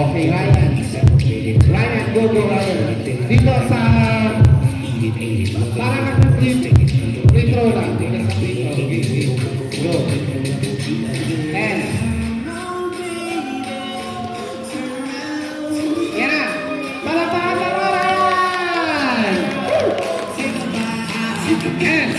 Okay, Ryan. Ryan, go, Ryan. Dito sa... Parang free throw lang. Dito sa free throw. Go. And... Yan. Palakpakan na mo, Ryan! And...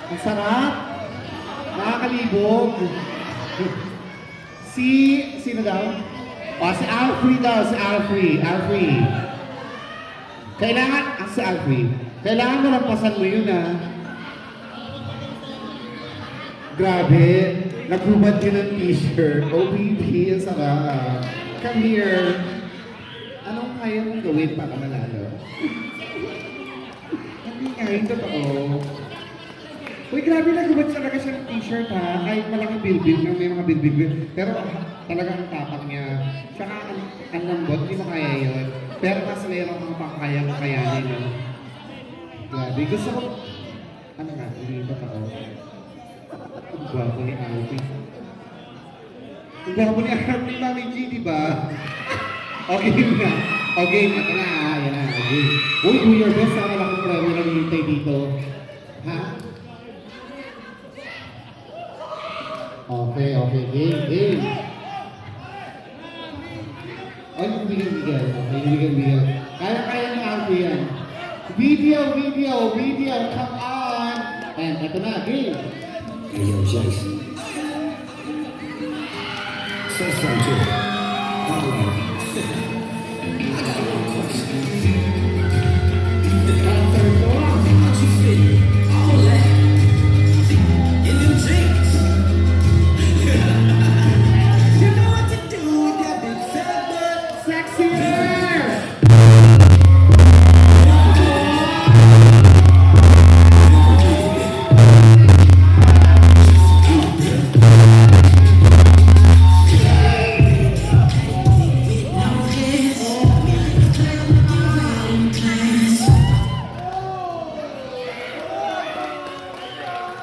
Ang sarap. Nakakalibog. Sino daw? Si Alfie daw, si Alfie. Kailangan, si Alfie. Kailangan mo lampasan mo yun, ha? Grabe. Naghubad yun ng t-shirt. OBP, ang sarap. Come here. Anong kaya mong gawin para manalo? Hindi nga, hindi totoo. Uy, grabe na, gumad talaga siya ng t-shirt, ha? Kahit malaking bilbil, may mga bilbil. Pero talagang tapak niya. Tsaka ang lambot, hindi mo kaya yun. Pero mas mayroon kang pakayang-kayanin, no? Grabe, gusto ko... Ano nga, hindi ba ako? Ang gwapo ni Alfie. Ang gwapo ni Alfie, Mami G, di ba? Okay na. Okay, ito na, ha? Yan na, okay. Uy, do your best, ha? Wala kong premyo na nilintay dito. Ha? Okay, game. Ay, bigyan. Okay, bigyan. Kaya ng Alfie yan. Video, come on! And ito na, game. Hey, yo, Jason. Say something to him. All right. I got one question. How'd you fit all that in them jeans? You know what to do with that big fat butt. Sexy hair!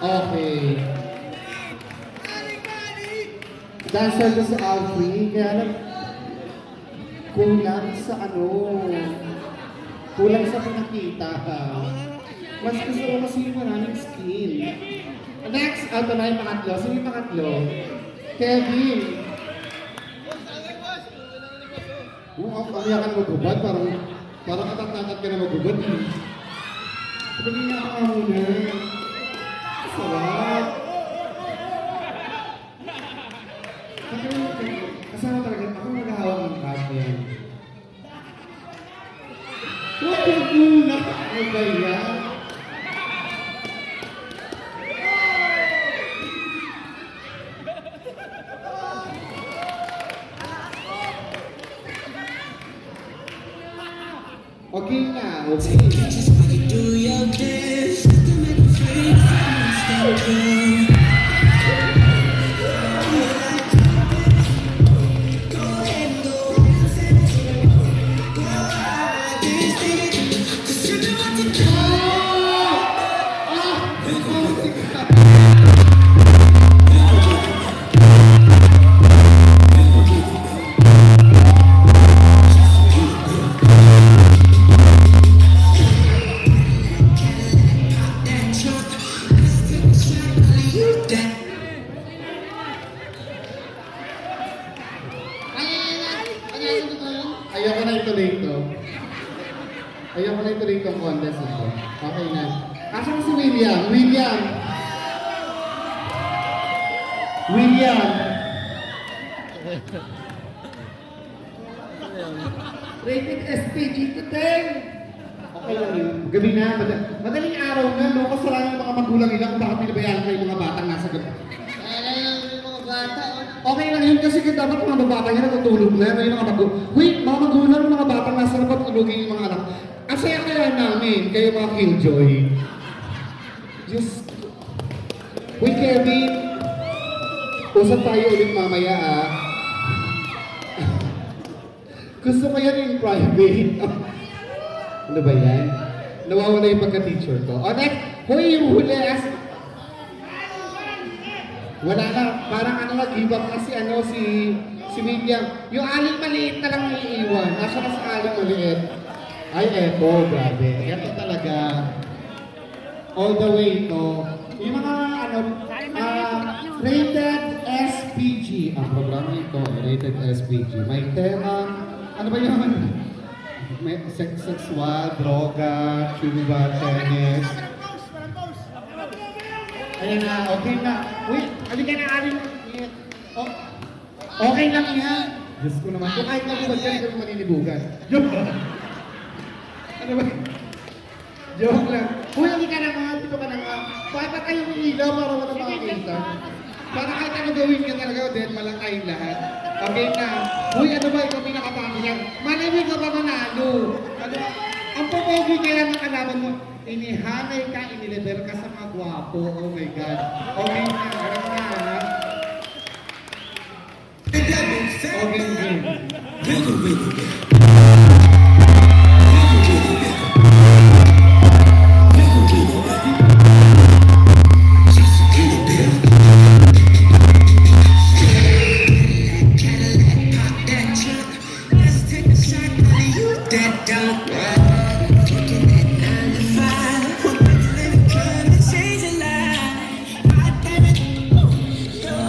Okay. Dancer ko sa Alfie, kaya lang kulang sa pinakita. Mas gusto ko kasi yung maraming skill. Next, ito na yung pangatlo. Sino yung pangatlo? Kevin. Ang iyak ka na magubad, parang katat-katat ka na magubad. Pagkali nga ka muna. Sarap. Kasama talaga, ako naghahawak ng cup yan. Huwag muna! Ano ba yan? Okay na, okay. Do your best to make me feel something. Ayoko na ituloy itong contest ito. Okay na. Asan si William? Rated SPG to 10. Okay lang yun. Gabi na, madaling araw na, no? Kasalanan ng mga magulang nila kung bakit pinabayaan kayo yung mga batang nasa gabi. Okay lang yun kasi dapat mga bata niya natutulog na. May mga wait, mga magulang ng mga batang nasa gabi tulogin yung mga anak. Ang saya kaya namin, kayo mga killjoy. Just, wait Kevin, usap tayo ulit mamaya ah. Gusto ko yan in private. Ano ba yan? Nawawala yung pagka-teacher ko. O next, huy, yung huli as... Wala na, parang ano na, give up na si William. Yung aling maliit na lang iiwan. Nasa na sa aling maliit. Ay, eto, grabe. Eto talaga. All the way to. Yung mga, rated SPG. Ang programa ito, rated SPG. May tema, ano ba yun? May sexual, droga, chuba, tennis. Ayan na, okay na. Wait, halika na aling. Oh, okay lang yan. Diyos ko naman. Kung kahit nabubad ka, hindi ka maninibugan. Joke lang. Ano ba? Joke lang. Uy, halika na nga. Dito ka na nga. Papat kayong ilaw para wala makakita. Para kahit ano gawin ka talaga, dead malang kayong lahat. Okay na. Uy, ano ba? Ikaw pinakapangin yan. Malamig ka ba manalo? Ano? Ang popogi kaya ng kalaban mo, inihanay ka, inilever ka sa mga gwapo. Oh my God. Okay na. Harap na ha. Okay, okay.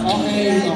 Okay,